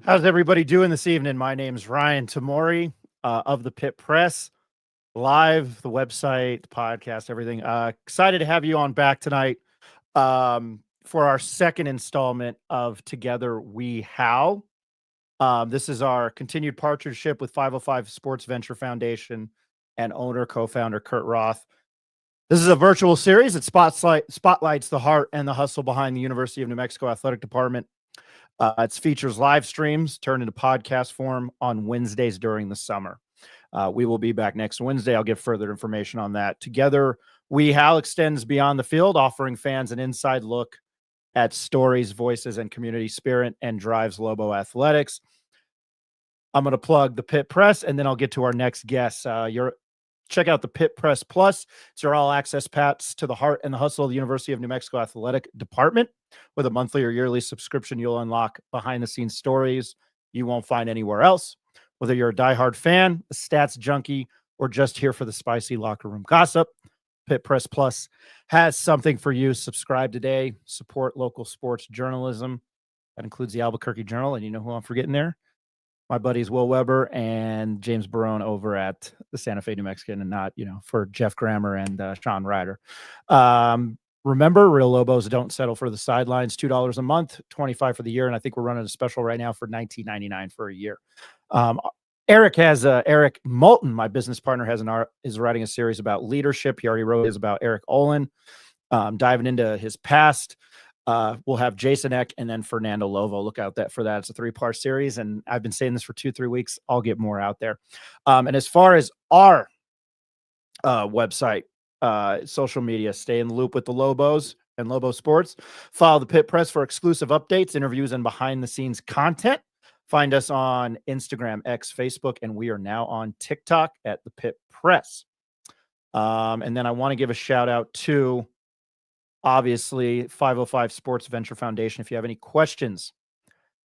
How's everybody doing this evening? My name's Ryan Tamori of the Pit Press, live, the website, the podcast, everything. Excited to have you on back tonight for our second installment of Together We Howl. This is our continued partnership with 505 Sports Venture Foundation and owner, co-founder Kurt Roth. This is a virtual series that spotlights the heart and the hustle behind the University of New Mexico Athletic Department. It features live streams turned into podcast form on Wednesdays during the summer. We will be back next Wednesday. I'll give further information on that. Together, We Howl extends beyond the field, offering fans an inside look at stories, voices, and community spirit, and drives Lobo athletics. I'm going to plug the Pit Press, and then I'll get to our next guest. Check out the Pit Press Plus. It's your all-access pass to the heart and the hustle of the University of New Mexico Athletic Department. With a monthly or yearly subscription, you'll unlock behind-the-scenes stories you won't find anywhere else. Whether you're a diehard fan, a stats junkie, or just here for the spicy locker room gossip, Pit Press Plus has something for you. Subscribe today. Support local sports journalism. That includes the Albuquerque Journal, and you know who I'm forgetting there? My buddies Will Weber and James Barone over at the Santa Fe New Mexican, and not, for Jeff Grammer and Sean Ryder. Remember, real Lobos don't settle for the sidelines. $2 a month, $25 for the year, and I think we're running a special right now for $19.99 for a year. Eric Moulton, my business partner, is writing a series about leadership. He already wrote his about Eric Olin, diving into his past. We'll have Jason Eck and then Fernando Lovo. Look out for that. It's a 3-part series, and I've been saying this for 2-3 weeks. I'll get more out there. And as far as our website, social media, stay in the loop with the Lobos and Lobo Sports. Follow the Pit Press for exclusive updates, interviews, and behind-the-scenes content. Find us on Instagram, X, Facebook, and we are now on TikTok at the Pit Press. And then I want to give a shout-out to, obviously, 505 Sports Venture Foundation. If you have any questions,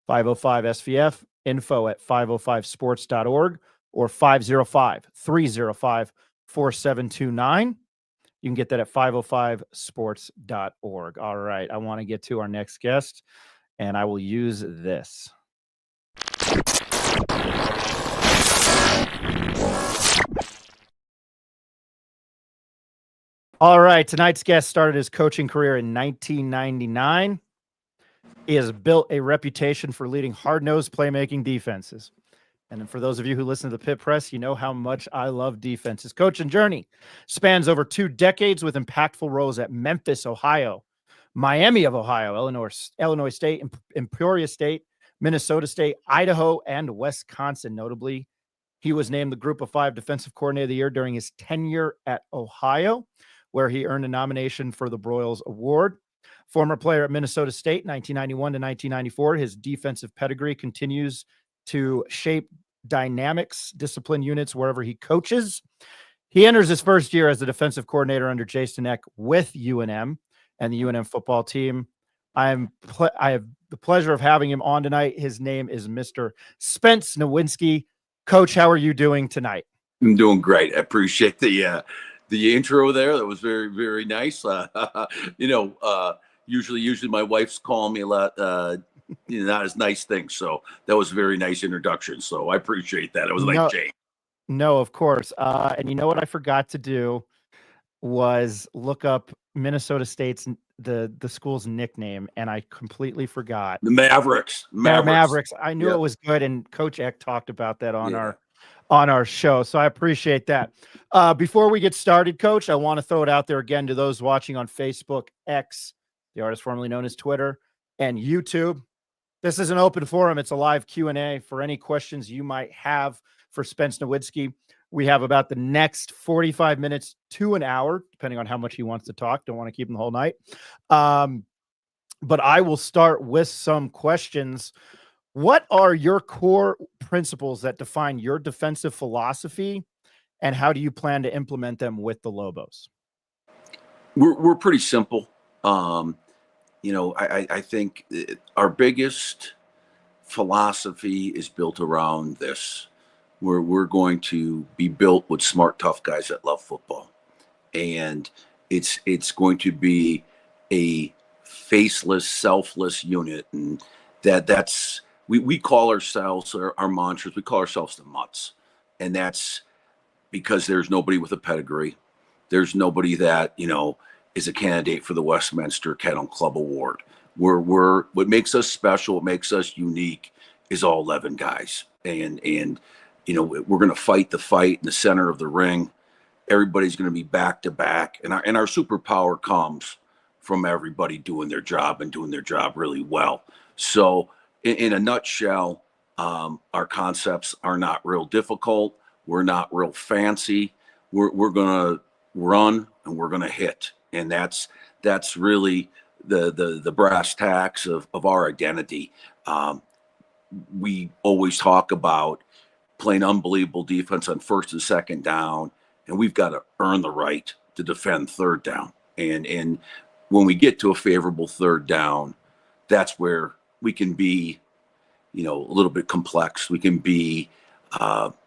505 SVF, info at 505sports.org or 505-305-4729. You can get that at 505sports.org. All right, I want to get to our next guest, and I will use this. All right, tonight's guest started his coaching career in 1999. He has built a reputation for leading hard-nosed playmaking defenses. And for those of you who listen to the Pit Press, you know how much I love defense. His coaching journey spans over 2 decades with impactful roles at Memphis, Ohio, Miami of Ohio, Illinois State, Emporia State, Minnesota State, Idaho, and Wisconsin. Notably, he was named the Group of 5 Defensive Coordinator of the Year during his tenure at Ohio, where he earned a nomination for the Broyles Award. Former player at Minnesota State, 1991 to 1994, his defensive pedigree continues to shape dynamics, discipline units wherever he coaches. He enters his first year as the defensive coordinator under Jason Eck with UNM and the UNM football team. I have the pleasure of having him on tonight. His name is Mr. Spence Nowinsky. Coach, how are you doing tonight? I'm doing great. I appreciate the intro there. That was very, very nice. Usually my wife's calling me a lot, not as nice things. So that was a very nice introduction. So I appreciate that. It was like Jane. No, of course. And you know what I forgot to do was look up Minnesota State's the school's nickname, and I completely forgot. The Mavericks. Mavericks. I knew it was good, and Coach Eck talked about that on our show. So I appreciate that. Before we get started, Coach, I want to throw it out there again to those watching on Facebook, X, the artist formerly known as Twitter, and YouTube. This is an open forum. It's a live Q&A for any questions you might have for Spence Nowinsky. We have about the next 45 minutes to an hour, depending on how much he wants to talk. Don't want to keep him the whole night. But I will start with some questions. What are your core principles that define your defensive philosophy, and how do you plan to implement them with the Lobos? We're pretty simple. I think our biggest philosophy is built around this. We're going to be built with smart, tough guys that love football. And it's going to be a faceless, selfless unit. And that's we call ourselves our mantras. We call ourselves the Mutts, and that's because there's nobody with a pedigree. There's nobody that is a candidate for the Westminster Kennel Club Award. We're what makes us special, what makes us unique, is all 11 guys, and we're going to fight the fight in the center of the ring. Everybody's going to be back to back, and our superpower comes from everybody doing their job and doing their job really well. So, in a nutshell, our concepts are not real difficult. We're not real fancy. We're going to run and we're going to hit, and that's really the brass tacks of our identity. We always talk about playing unbelievable defense on first and second down, and we've got to earn the right to defend third down. And when we get to a favorable third down, that's where we can be, a little bit complex. We can be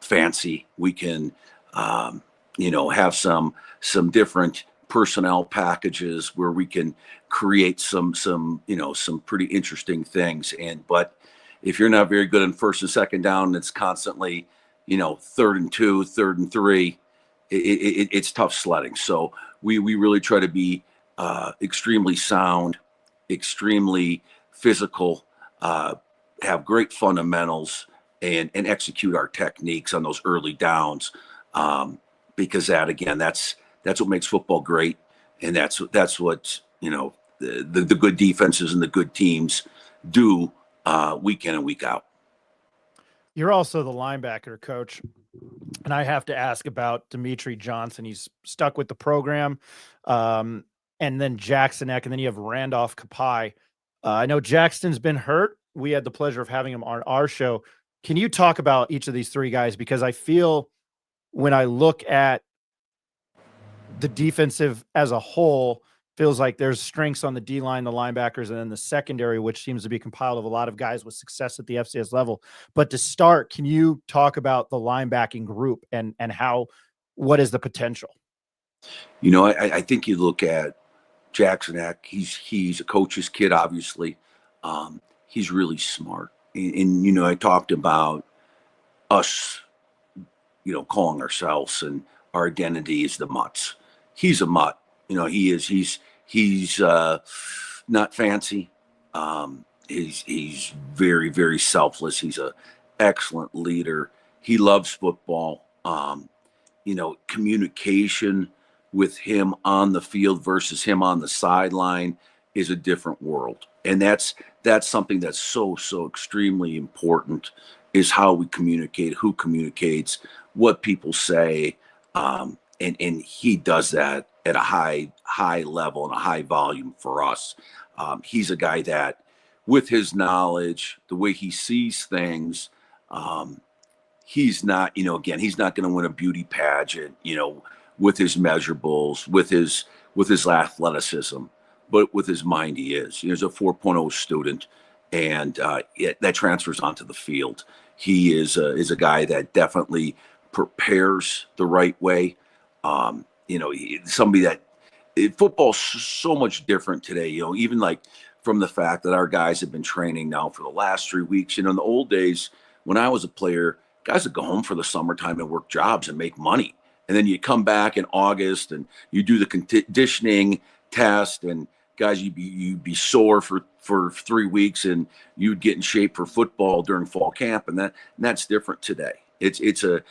fancy. We can, have some different personnel packages where we can create some pretty interesting things. But if you're not very good on first and second down, and it's constantly, 3rd and 2, 3rd and 3, it's tough sledding. So we really try to be extremely sound, extremely physical, have great fundamentals, and execute our techniques on those early downs, because that's what makes football great, and that's what the good defenses and the good teams do week in and week out. You're also the linebacker coach, and I have to ask about Dimitri Johnson. He's stuck with the program, and then Jackson Eck, and then you have Randolph Kapai. I know Jackson's been hurt. We had the pleasure of having him on our show. Can you talk about each of these three guys? Because I feel when I look at the defensive as a whole, feels like there's strengths on the D-line, the linebackers, and then the secondary, which seems to be compiled of a lot of guys with success at the FCS level. But to start, can you talk about the linebacking group and what is the potential? I think you look at Jackson Eck. He's a coach's kid, obviously. He's really smart. And I talked about us, calling ourselves, and our identity is the Mutts. He's a Mutt. He's not fancy. He's very, very selfless. He's an excellent leader. He loves football. Communication with him on the field versus him on the sideline is a different world. And that's something that's so extremely important, is how we communicate, who communicates, what people say. And he does that at a high level and a high volume for us. He's a guy that, with his knowledge, the way he sees things, he's not, he's not going to win a beauty pageant, with his measurables, with his athleticism, but with his mind, he is. He's a 4.0 student, and that transfers onto the field. He is a guy that definitely prepares the right way. Somebody that football's so much different today, even like from the fact that our guys have been training now for the last 3 weeks. In the old days, when I was a player, guys would go home for the summertime and work jobs and make money. And then you come back in August and you do the conditioning test, and guys, you'd be sore for 3 weeks, and you'd get in shape for football during fall camp. And that's different today. It's a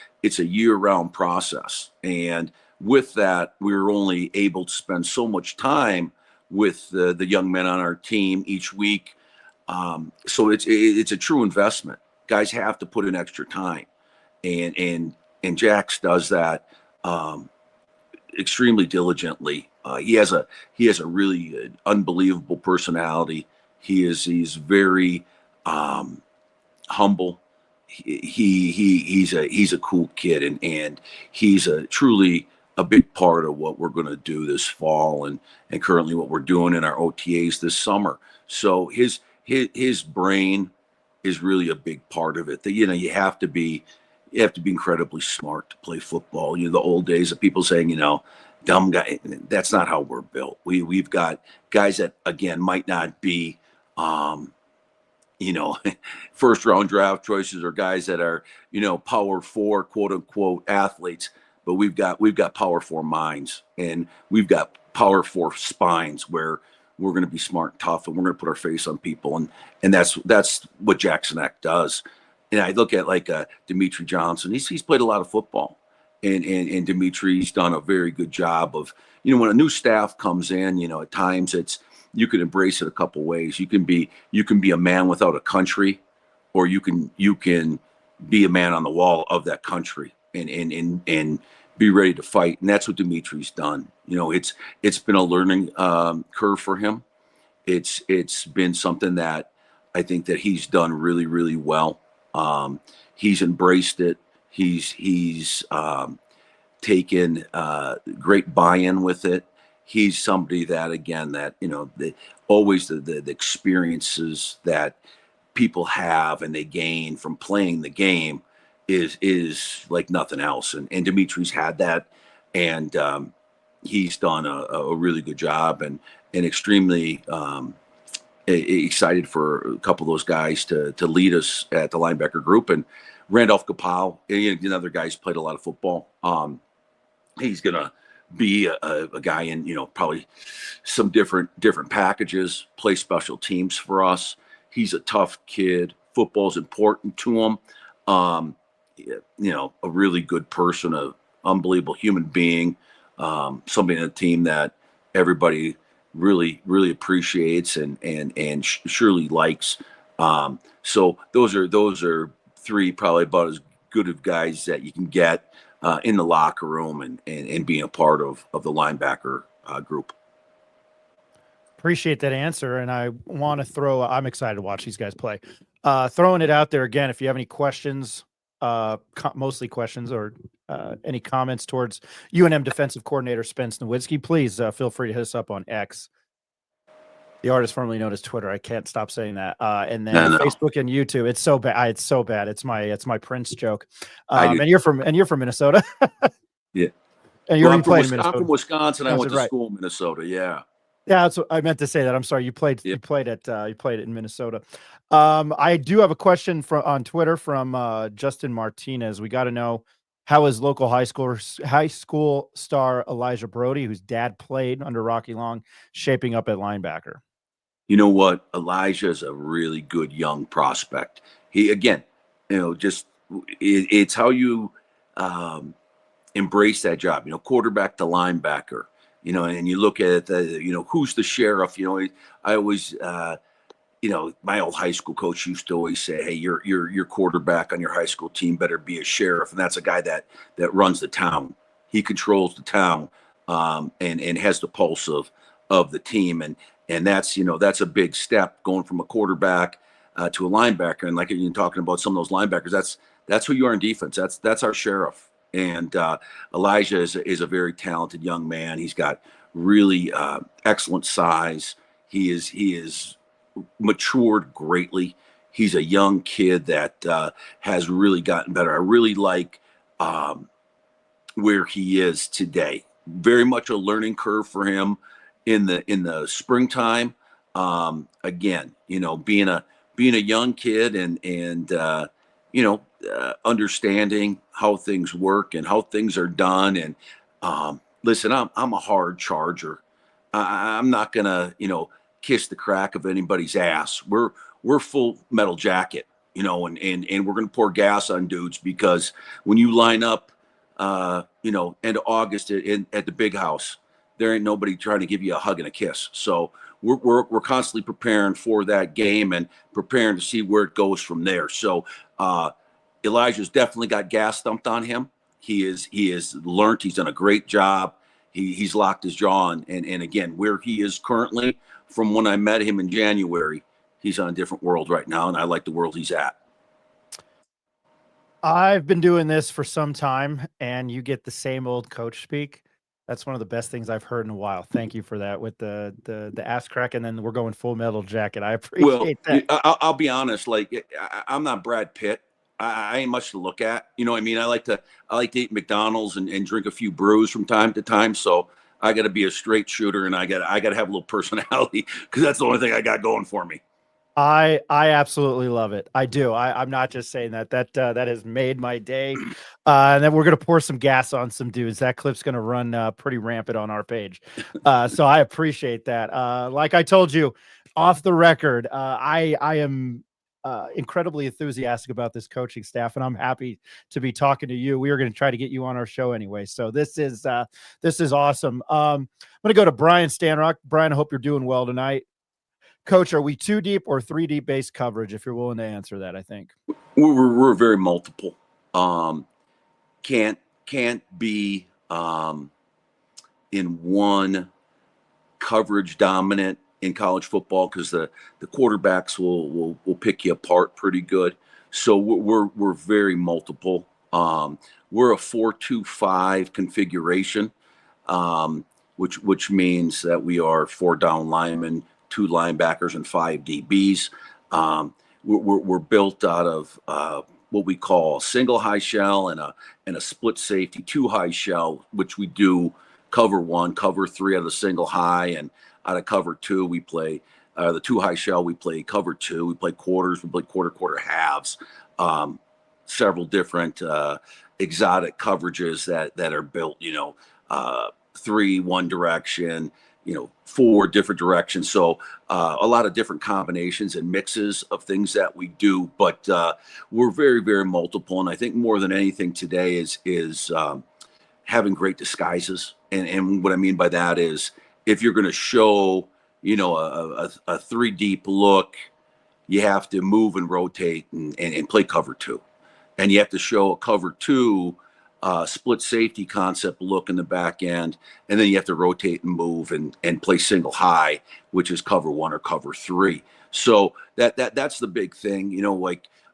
year-round process. And with that, we were only able to spend so much time with the young men on our team each week. So it's a true investment. Guys have to put in extra time, and Jax does that extremely diligently. He has a really unbelievable personality. He's very humble. He's a cool kid, and he's truly a big part of what we're going to do this fall, and currently what we're doing in our OTAs this summer. So his brain is really a big part of it. That you have to be incredibly smart to play football. The old days of people saying, dumb guy. That's not how we're built. We've got guys that, again, might not be first round draft choices or guys that are, power four, quote unquote athletes, but we've got power four minds, and we've got power four spines where we're going to be smart and tough, and we're going to put our face on people. And that's what Jackson Eck does. And I look at like Dimitri Johnson, he's played a lot of football, and Dimitri's done a very good job of, when a new staff comes in, at times you can embrace it a couple ways. You can be a man without a country, or you can be a man on the wall of that country and be ready to fight. And that's what Dimitri's done. It's been a learning curve for him. It's been something that I think that he's done really, really well. He's embraced it. He's taken great buy-in with it. He's somebody that, again, that, always the experiences that people have and they gain from playing the game is like nothing else. And Dimitri's had that, and he's done a really good job, and extremely excited for a couple of those guys to lead us at the linebacker group. And Randolph Kapow, another guy who's played a lot of football. He's gonna be a guy in, probably some different packages, play special teams for us. He's a tough kid. Football's important to him. A really good person, a unbelievable human being, somebody in the team that everybody really, really appreciates and surely likes. So those are three probably about as good of guys that you can get in the locker room and being a part of the linebacker group. Appreciate that answer. And I want to I'm excited to watch these guys play. Throwing it out there again, if you have any questions, mostly questions or any comments towards UNM defensive coordinator Spence Nowinsky, please feel free to hit us up on X, the artist formerly known as Twitter. I can't stop saying that. And then Facebook and YouTube. It's so bad. It's so bad. It's my Prince joke. And you're from Minnesota. Yeah. And you're playing in Minnesota. I'm from Wisconsin. I went to school in Minnesota. Yeah. Yeah, that's what I meant to say. That I'm sorry. You played it in Minnesota. I do have a question on Twitter from Justin Martinez. We got to know, how is local high school star Elijah Brody, whose dad played under Rocky Long, shaping up at linebacker? You know what? Elijah is a really good young prospect. He, again, it's how you embrace that job. Quarterback to linebacker. And you look at who's the sheriff. I always, my old high school coach used to always say, hey, your quarterback on your high school team better be a sheriff. And that's a guy that runs the town. He controls the town and has the pulse of the team. And that's a big step going from a quarterback to a linebacker. And like you're talking about some of those linebackers, that's who you are in defense. That's our sheriff. And Elijah is a very talented young man. He's got really excellent size. He is matured greatly. He's a young kid that has really gotten better. I really like where he is today. Very much a learning curve for him in the springtime. Again, being a young kid and understanding how things work and how things are done. And listen, I'm a hard charger. I'm not gonna, kiss the crack of anybody's ass. We're full metal jacket, and we're gonna pour gas on dudes, because when you line up, end of August at the big house, there ain't nobody trying to give you a hug and a kiss. So we're constantly preparing for that game and preparing to see where it goes from there. So Elijah's definitely got gas dumped on him. He is learned. He's done a great job. He's locked his jaw on. And again, where he is currently from when I met him in January, he's on a different world right now. And I like the world he's at. I've been doing this for some time, and you get the same old coach speak. That's one of the best things I've heard in a while. Thank you for that with the ass crack, and then we're going full metal jacket. I appreciate that. I'll be honest. Like, I'm not Brad Pitt. I ain't much to look at. You know what I mean? I like to eat McDonald's and drink a few brews from time to time. So I got to be a straight shooter, and I got to have a little personality, because that's the only thing I got going for me. I absolutely love it. I do. I'm not just saying that. That has made my day. And then we're gonna pour some gas on some dudes. That clip's gonna run pretty rampant on our page. So I appreciate that. Like I told you off the record, I am incredibly enthusiastic about this coaching staff, and I'm happy to be talking to you. We are going to try to get you on our show anyway. So this is awesome. I'm gonna go to Brian Stanrock. Brian, I hope you're doing well tonight. Coach, are we 2 deep or 3 deep base coverage? If you're willing to answer that, I think We're very multiple. Can't be in one coverage dominant in college football because the quarterbacks will pick you apart pretty good. So we're very multiple. We're a 4-2-5 configuration, which means that we are 4 down linemen, 2 linebackers, and 5 DBs. We're built out of what we call a single high shell and a split safety 2 high shell, which we do cover 1, cover 3 out of the single high, and out of cover 2 we play the 2 high shell. We play cover 2. We play quarters. We play quarter halves. Several different exotic coverages that are built. 3 one direction. 4 different directions. So a lot of different combinations and mixes of things that we do, but we're very, very multiple. And I think more than anything today is having great disguises. And what I mean by that is if you're going to show, a 3 deep look, you have to move and rotate and play cover 2. And you have to show a cover 2 split safety concept look in the back end, and then you have to rotate and move and play single high, which is cover 1 or cover 3. So that's the big thing.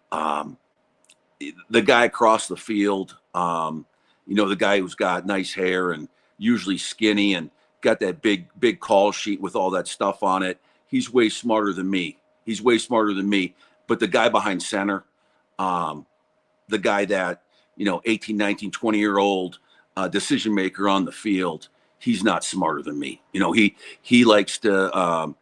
The guy across the field, the guy who's got nice hair and usually skinny and got that big call sheet with all that stuff on it. He's way smarter than me. But the guy behind center, the guy that 18, 19, 20-year-old decision maker on the field, he's not smarter than me. He likes to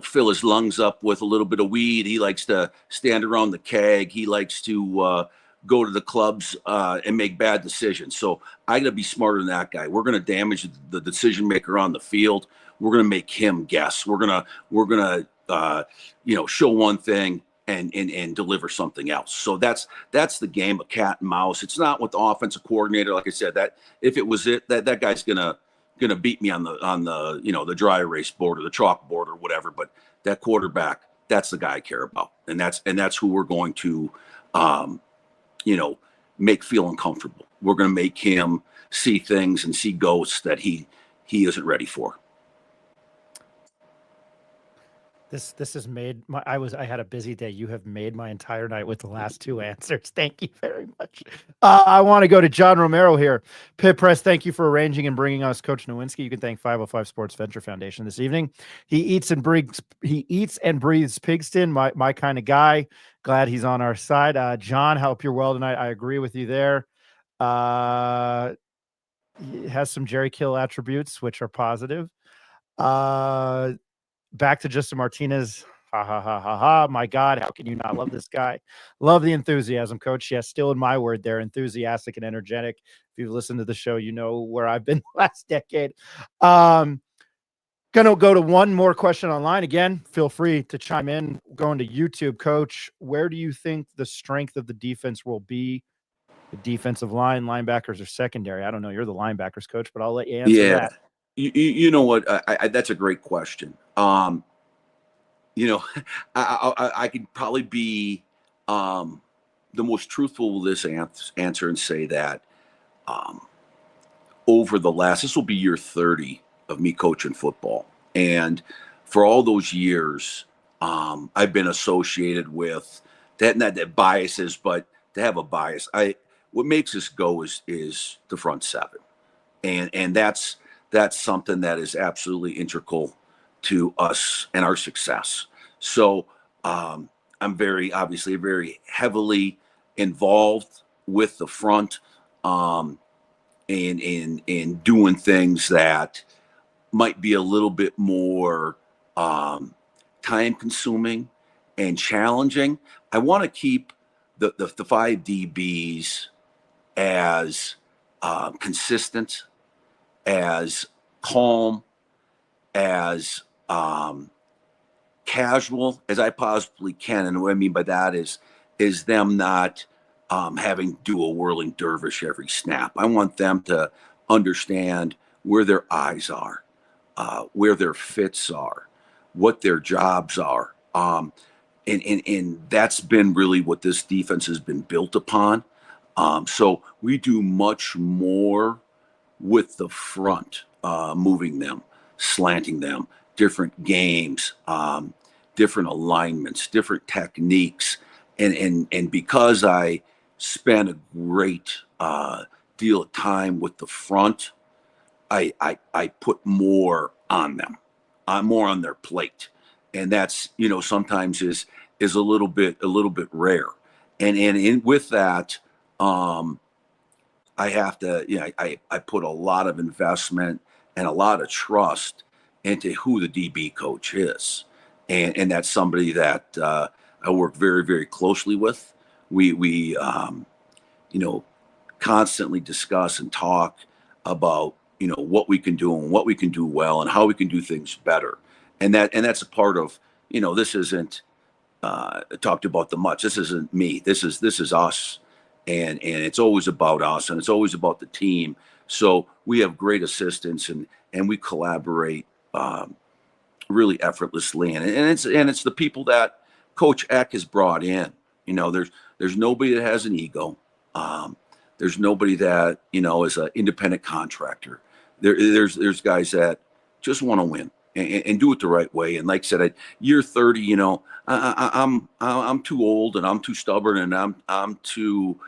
fill his lungs up with a little bit of weed. He likes to stand around the keg. He likes to go to the clubs and make bad decisions. So I got to be smarter than that guy. We're going to damage the decision maker on the field. We're going to make him guess. We're going to show one thing and deliver something else. So that's the game of cat and mouse. It's not with the offensive coordinator. Like I said, that if it was it, that guy's gonna beat me on the dry erase board or the chalkboard or whatever. But that quarterback, that's the guy I care about, and that's who we're going to make feel uncomfortable. We're going to make him see things and see ghosts that he isn't ready for. This has made I had a busy day. You have made my entire night with the last 2 answers. Thank you very much. I want to go to John Romero here. Pit Press, thank you for arranging and bringing us Coach Nowinsky. You can thank 505 Sports Venture Foundation this evening. He eats and breathes Pigston, my kind of guy. Glad he's on our side. John, hope you're well tonight. I agree with you there. He has some Jerry Kill attributes, which are positive. Back to Justin Martinez. Ha ha ha ha ha. My God, how can you not love this guy? Love the enthusiasm, Coach. Yes, still in my word there, enthusiastic and energetic. If you've listened to the show, you know where I've been the last decade. Gonna go to one more question online. Again, feel free to chime in. Going to YouTube, Coach, where do you think the strength of the defense will be? The defensive line, linebackers, or secondary? I don't know. You're the linebackers coach, but I'll let you answer that. You know what? That's a great question. I could probably be the most truthful with this answer and say that over the this will be year 30 of me coaching football. And for all those years, I've been associated with that, not that biases, but to have a bias. What makes us go is the front 7. And that's something that is absolutely integral to us and our success. So I'm very heavily involved with the front in doing things that might be a little bit more time consuming and challenging. I want to keep the 5 DBs as consistent, as calm, as casual as I possibly can. And what I mean by that is them not having to do a whirling dervish every snap. I want them to understand where their eyes are, where their fits are, what their jobs are. And that's been really what this defense has been built upon. So we do much more with the front, moving them, slanting them, different games, different alignments, different techniques. And because I spent a great deal of time with the front, I put more on them, more on their plate. And that's, sometimes is a little bit rare. And with that, I have to, I put a lot of investment and a lot of trust into who the DB coach is. And that's somebody that I work very, very closely with. We constantly discuss and talk about, what we can do and what we can do well and how we can do things better. And that's a part of, this isn't talked about the much. This isn't me. This is us. And it's always about us, and it's always about the team. So we have great assistance, and we collaborate really effortlessly. And it's the people that Coach Eck has brought in. There's nobody that has an ego. There's nobody that is an independent contractor. There's guys that just want to win and do it the right way. And like I said, at year 30, I'm too old and I'm too stubborn and I'm too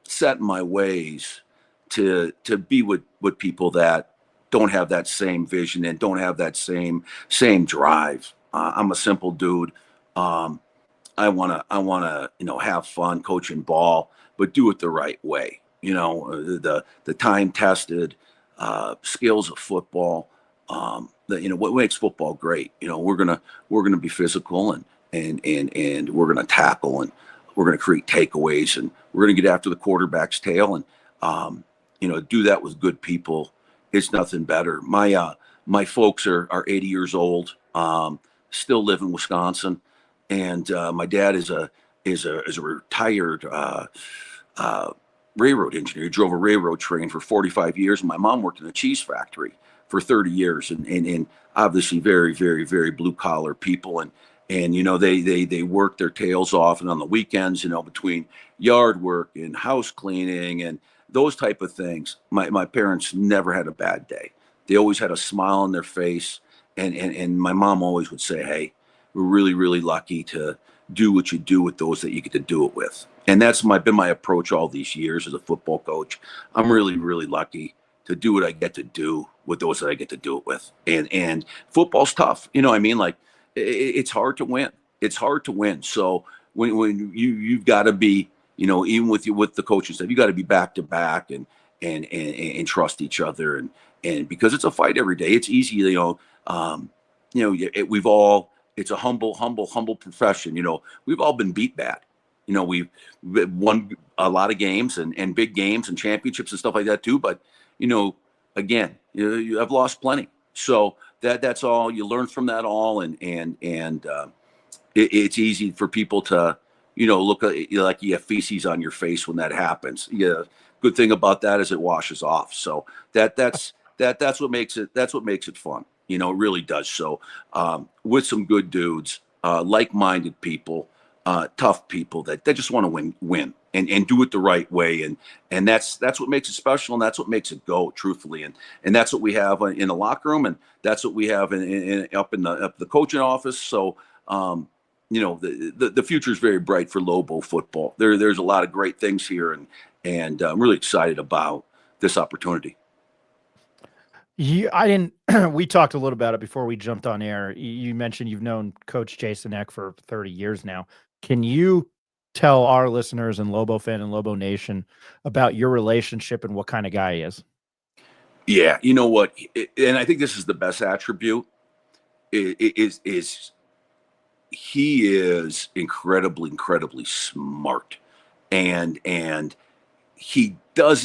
set in my ways to be with people that don't have that same vision and don't have that same drive. I'm a simple dude. I wanna have fun coaching ball, but do it the right way. The time tested skills of football. What makes football great. We're gonna be physical and we're gonna tackle and we're gonna create takeaways and we're gonna get after the quarterback's tail and do that with good people. It's nothing better. My folks are 80 years old, still live in Wisconsin, and my dad is a retired railroad engineer. He drove a railroad train for 45 years, and my mom worked in a cheese factory for 30 years, and obviously very, very, very blue collar people, and they work their tails off, and on the weekends, between yard work and house cleaning and those type of things, my parents never had a bad day. They always had a smile on their face, and my mom always would say, "Hey, we're really, really lucky to do what you do with those that you get to do it with." And that's been my approach all these years as a football coach. I'm really, really lucky to do what I get to do with those that I get to do it with. And football's tough. It's hard to win. It's hard to win. So when you've got to be, even with the coaching staff, you got to be back to back and trust each other. And because it's a fight every day, it's easy, it's a humble profession. We've all been beat bad. We've won a lot of games and big games and championships and stuff like that too. But, again, you have lost plenty. So that's all you learn from that all. And it's easy for people to, look like you have feces on your face when that happens. Yeah. Good thing about that is it washes off. So that's what makes it fun. It really does. So with some good dudes, like-minded people, tough people that just want to win and do it the right way. And that's what makes it special. And that's what makes it go, truthfully. And that's what we have in the locker room. And that's what we have up in the coaching office. So, the future is very bright for Lobo football. There's a lot of great things here. And I'm really excited about this opportunity. We talked a little about it before we jumped on air. You mentioned you've known Coach Jason Eck for 30 years now. Can you tell our listeners and Lobo fan and Lobo Nation about your relationship and what kind of guy he is? Yeah. You know what? And I think this is the best attribute is he is incredibly smart, and he's got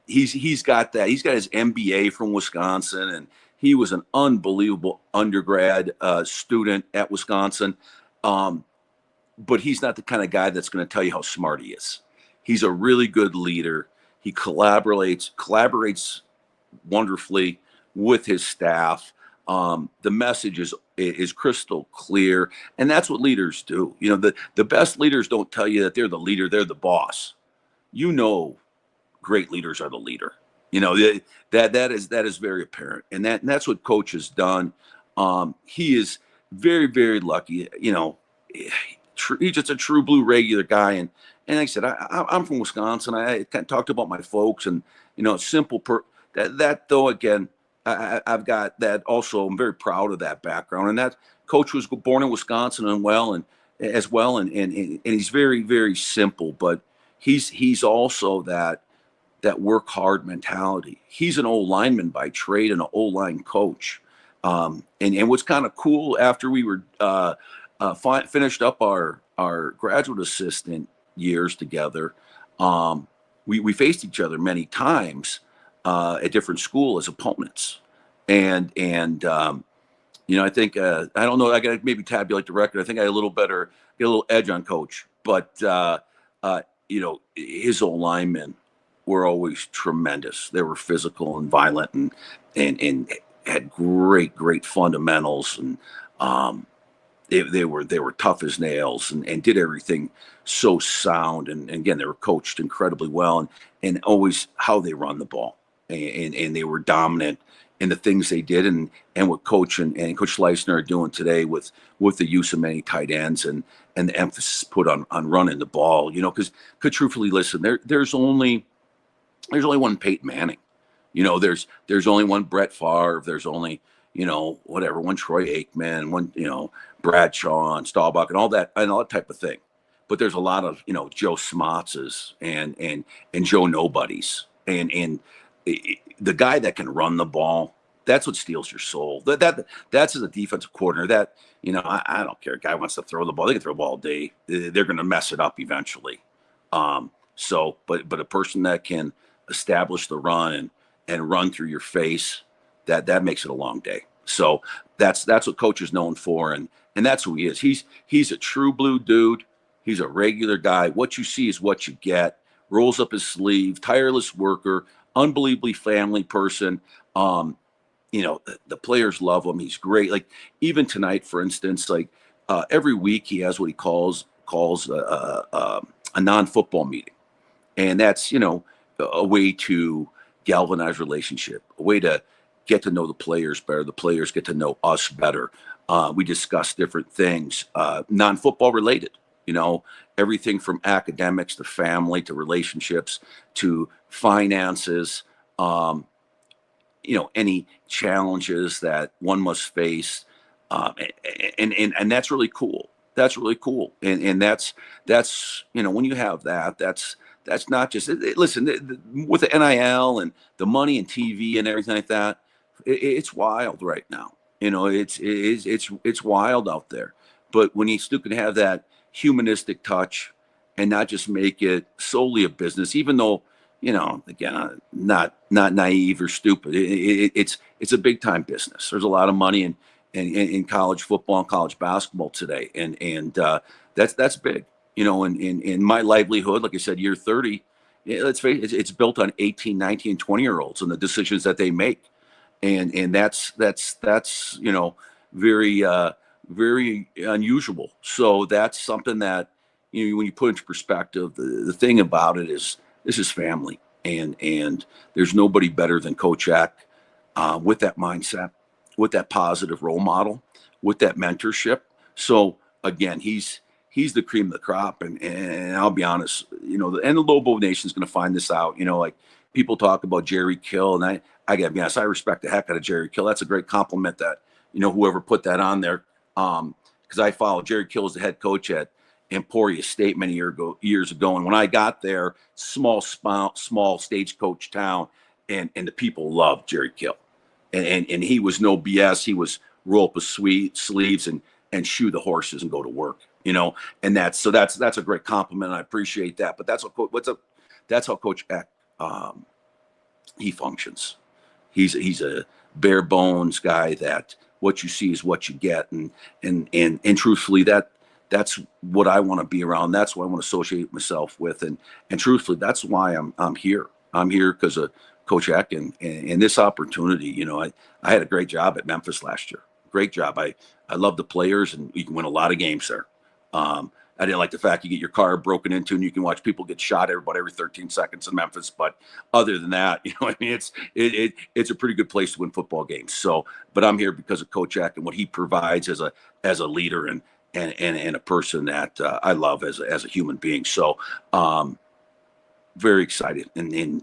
his MBA from Wisconsin, and he was an unbelievable undergrad student at Wisconsin. But he's not the kind of guy that's going to tell you how smart he is. He's a really good leader. He collaborates wonderfully with his staff. The message is crystal clear, and that's what leaders do. You know, the best leaders don't tell you that they're the leader; they're the boss. You know, great leaders are the leader. You know, that is very apparent, and that's what Coach has done. He is very lucky. You know, he's just a true blue regular guy, and like I said, I'm from Wisconsin. I kind of talked about my folks, and you know, simple that though again. I've got that also. I'm very proud of that background, and that Coach was born in Wisconsin and he's very simple, but he's also that work hard mentality. He's an old lineman by trade and an old line coach. And what's kind of cool, after we were finished up our graduate assistant years together, we faced each other many times at different school as opponents. And you know, I think I don't know, I got to maybe tabulate the record. I think I had a little edge on Coach, but you know, his old linemen were always tremendous. They were physical and violent, and had great fundamentals, and they were tough as nails, and did everything so sound. And again, they were coached incredibly well, and always how they run the ball, and they were dominant in the things they did, and what Coach and Coach Leisner are doing today with the use of many tight ends and the emphasis put on running the ball. You know, because truthfully, listen, there's only one Peyton Manning. You know, there's only one Brett Favre. There's only, you know, one Troy Aikman, one, you know, Bradshaw and Staubach and all that type of thing. But there's a lot of, you know, Joe Smotzes and Joe Nobodies, and the guy that can run the ball, that's what steals your soul. That's as a defensive coordinator. That, you know, I don't care. A guy wants to throw the ball. They can throw the ball all day. They're going to mess it up eventually. So, but a person that can establish the run and run through your face, that makes it a long day. So that's what Coach is known for, and that's who he is. He's a true blue dude. He's a regular guy. What you see is what you get. Rolls up his sleeve, tireless worker, unbelievably family person. You know, the players love him. He's great. Like even tonight, for instance, like every week he has what he calls a non-football meeting, and that's, you know, a way to galvanize relationship, a way to get to know the players better. The players get to know us better. We discuss different things, non-football related. You know, everything from academics to family to relationships to finances. You know, any challenges that one must face, and that's really cool. That's really cool, and that's you know, when you have that, that's not just listen, with the NIL and the money and TV and everything like that. It's wild right now. You know, it's wild out there. But when you still can have that humanistic touch and not just make it solely a business, even though, you know, again, not naive or stupid. It's a big time business. There's a lot of money in college football and college basketball today, and that's big. You know, in my livelihood, like I said, year 30, let's face it, it's built on 18, 19, 20-year-olds and the decisions that they make, and that's you know, very unusual. So that's something that, you know, when you put into perspective, the thing about it is, this is family, and there's nobody better than Coach Eck with that mindset, with that positive role model, with that mentorship. So again, he's the cream of the crop, and I'll be honest, you know, and the Lobo Nation is going to find this out. You know, like people talk about Jerry Kill, and I got to be honest, I respect the heck out of Jerry Kill. That's a great compliment that, you know, whoever put that on there, because I followed Jerry Kill as the head coach at Emporia State many years ago, and when I got there, small stagecoach town, and the people loved Jerry Kill, and he was no BS. He was roll up his sleeves and and shoe the horses and go to work, and that's a great compliment. I appreciate that. But that's how Coach Eck, he functions. He's a bare bones guy that what you see is what you get. And truthfully, that's what I want to be around. That's what I want to associate myself with. And truthfully, that's why I'm here. I'm here because of Coach Eck and this opportunity. I had a great job at Memphis last year. Great job. I love the players, and you can win a lot of games there. I didn't like the fact you get your car broken into and you can watch people get shot every 13 seconds in Memphis. But other than that, it's a pretty good place to win football games. So, but I'm here because of Coach Eck and what he provides as a leader and a person that I love as a human being. So, very excited. I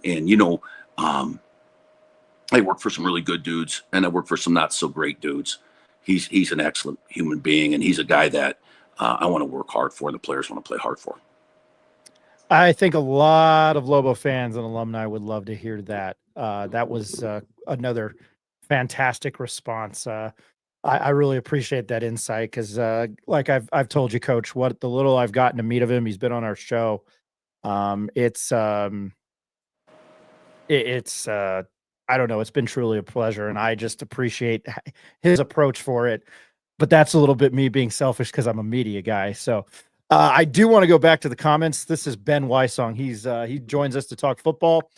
work for some really good dudes and I work for some not so great dudes. He's an excellent human being, and he's a guy that I want to work hard for, and the players want to play hard for. I think a lot of Lobo fans and alumni would love to hear that. That was another fantastic response. I really appreciate that insight because, like I've told you, Coach, what the little I've gotten to meet of him, he's been on our show. It's I don't know, it's been truly a pleasure, and I just appreciate his approach for it. But that's a little bit me being selfish because I'm a media guy. So I do want to go back to the comments. This is Ben Wysong. He joins us to talk football.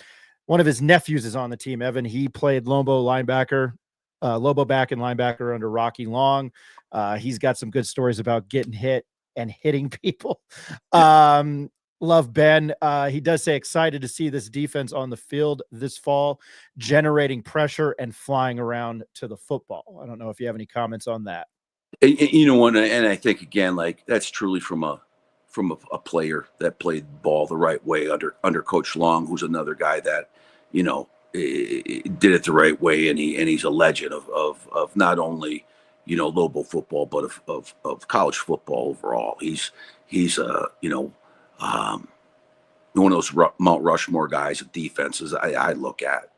One of his nephews is on the team, Evan. He played Lobo back and linebacker under Rocky Long. He's got some good stories about getting hit and hitting people. Love Ben. He does say excited to see this defense on the field this fall, generating pressure and flying around to the football. I don't know if you have any comments on that. And I think again, like that's truly from a player that played ball the right way under Coach Long, who's another guy that, did it the right way, and he's a legend of not only Lobo football, but of college football overall. He's one of those Mount Rushmore guys of defenses I look at.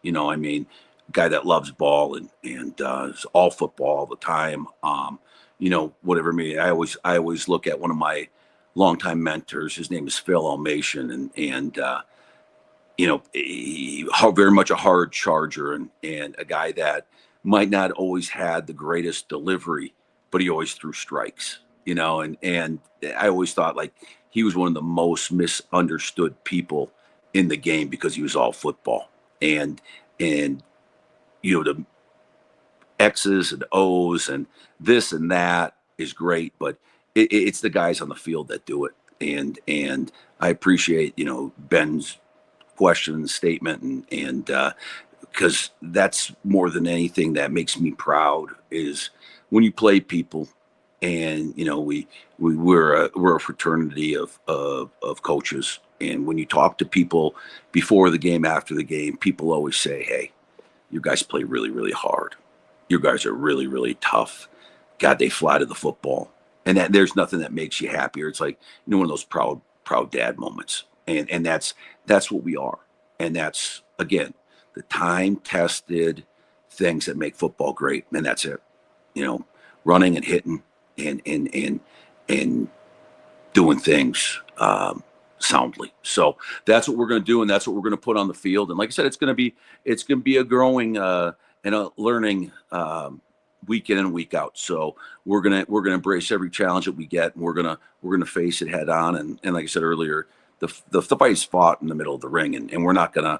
Guy that loves ball and is all football all the time. Whatever me. I always look at one of my longtime mentors. His name is Phil Almation, and very much a hard charger and a guy that might not always had the greatest delivery, but he always threw strikes. And I always thought like he was one of the most misunderstood people in the game because he was all football and the X's and O's and this and that is great, but it's the guys on the field that do it. And I appreciate, Ben's question and statement and because that's more than anything that makes me proud is when you play people and, we're a fraternity of coaches. And when you talk to people before the game, after the game, people always say, hey, you guys play really, really hard. You guys are really, really tough. God, they fly to the football. And that there's nothing that makes you happier. It's like, one of those proud dad moments. And that's what we are. And that's, again, the time-tested things that make football great. And that's it. Running and hitting and doing things soundly. So that's what we're going to do, and that's what we're going to put on the field. And like I said, it's going to be a growing and a learning week in and week out. So we're gonna embrace every challenge that we get, and we're gonna face it head on. And like I said earlier, the fight is fought in the middle of the ring, and we're not gonna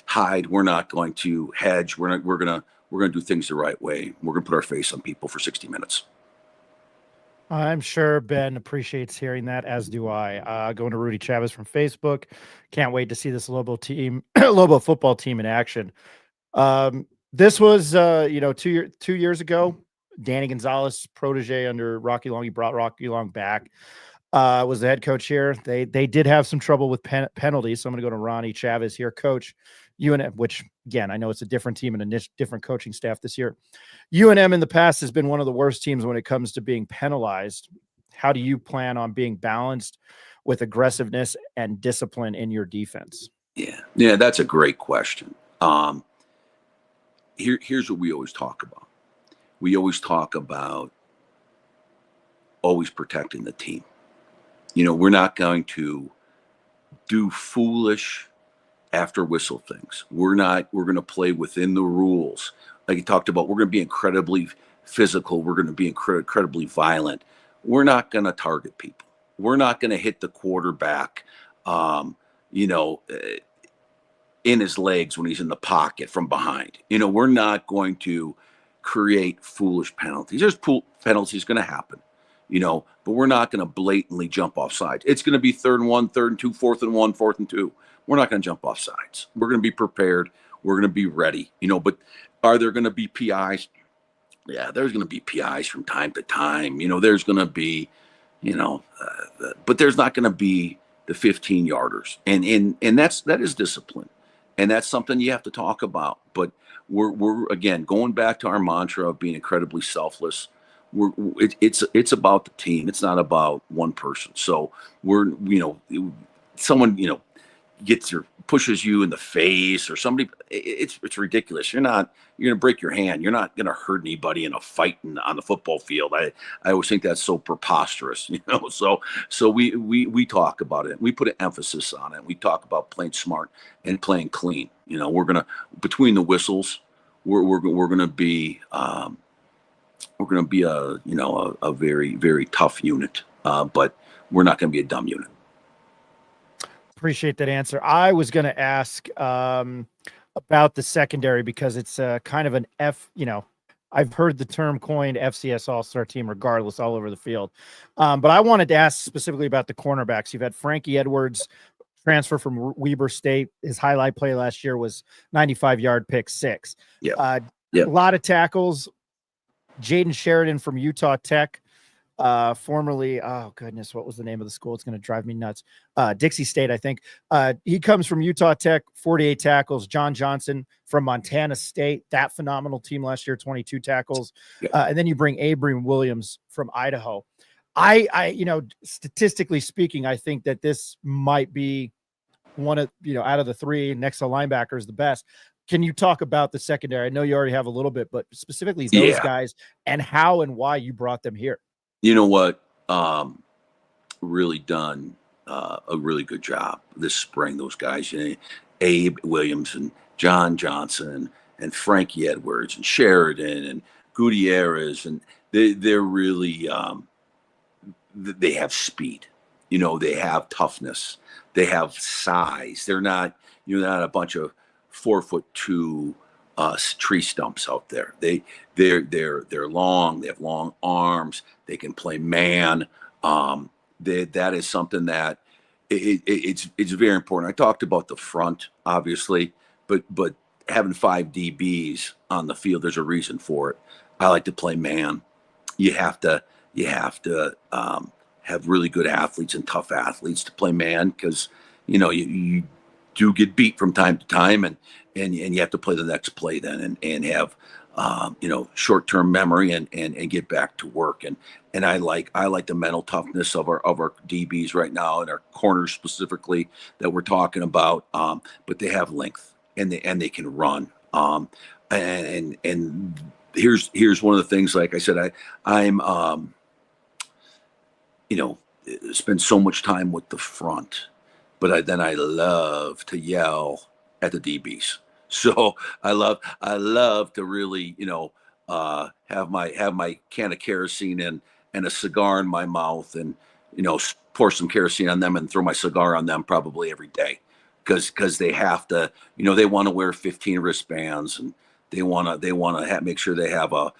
hide. We're not going to hedge. We're gonna do things the right way. We're gonna put our face on people for 60 minutes. I'm sure Ben appreciates hearing that, as do I. Going to Rudy Chavez from Facebook. Can't wait to see this Lobo football team in action. This was, 2 years ago. Danny Gonzalez, protege under Rocky Long. He brought Rocky Long back. Was the head coach here. They did have some trouble with penalties. So I'm going to go to Ronnie Chavez here, coach UNM, which again, I know it's a different team and a different coaching staff this year. UNM in the past has been one of the worst teams when it comes to being penalized. How do you plan on being balanced with aggressiveness and discipline in your defense? Yeah, that's a great question. Here's what we always talk about. We always talk about always protecting the team. We're not going to do foolish after whistle things. We're going to play within the rules. Like you talked about, we're going to be incredibly physical. We're going to be incredibly violent. We're not going to target people. We're not going to hit the quarterback, in his legs when he's in the pocket from behind. We're not going to create foolish penalties. There's penalties going to happen, but we're not going to blatantly jump off sides. It's going to be 3rd and 1, 3rd and 2, 4th and 1, 4th and 2. We're not going to jump off sides. We're going to be prepared. We're going to be ready, but are there going to be PIs? Yeah, there's going to be PIs from time to time. There's going to be, but there's not going to be the 15-yarders. And that is discipline. And that's something you have to talk about. But we're again, going back to our mantra of being incredibly selfless. It's about the team. It's not about one person. So someone, pushes you in the face or somebody, it's ridiculous. You're going to break your hand. You're not going to hurt anybody in a fight on the football field. I always think that's so preposterous, so we talk about it. We put an emphasis on it. We talk about playing smart and playing clean. We're going to, between the whistles, we're going to be, a very, very tough unit, but we're not going to be a dumb unit. Appreciate that answer. I was going to ask about the secondary because it's kind of an I've heard the term coined FCS All-Star team regardless all over the field. But I wanted to ask specifically about the cornerbacks. You've had Frankie Edwards transfer from Weber State. His highlight play last year was 95-yard pick 6. A lot of tackles. Jaden Sheridan from Utah Tech. Formerly, oh goodness, what was the name of the school? It's going to drive me nuts. Dixie State, I think. He comes from Utah Tech, 48 tackles. John Johnson from Montana State, that phenomenal team last year, 22 tackles. And then you bring Abram Williams from Idaho. I statistically speaking, I think that this might be one of, out of the three next to linebackers, the best. Can you talk about the secondary? I know you already have a little bit, but specifically those guys and how and why you brought them here. You know what? Really done a really good job this spring. Those guys, Abe Williams and John Johnson and Frankie Edwards and Sheridan and Gutierrez, and they're really they have speed. They have toughness. They have size. They're not not a bunch of 4'2" tree stumps out there. They're long. They have long arms. They can play man. That is something that it's very important. I talked about the front, obviously, but having 5 DBs on the field, there's a reason for it. I like to play man. You have to have really good athletes and tough athletes to play man because you do get beat from time to time, and you have to play the next play then and have short-term memory and get back to work. And I like the mental toughness of our DBs right now and our corners specifically that we're talking about. But they have length and they can run. And here's one of the things, like I said, I'm spend so much time with the front, but then I love to yell at the DBs. So I love to really, have my can of kerosene and a cigar in my mouth and, pour some kerosene on them and throw my cigar on them probably every day. Cause they have to, they want to wear 15 wristbands and they want to make sure they have a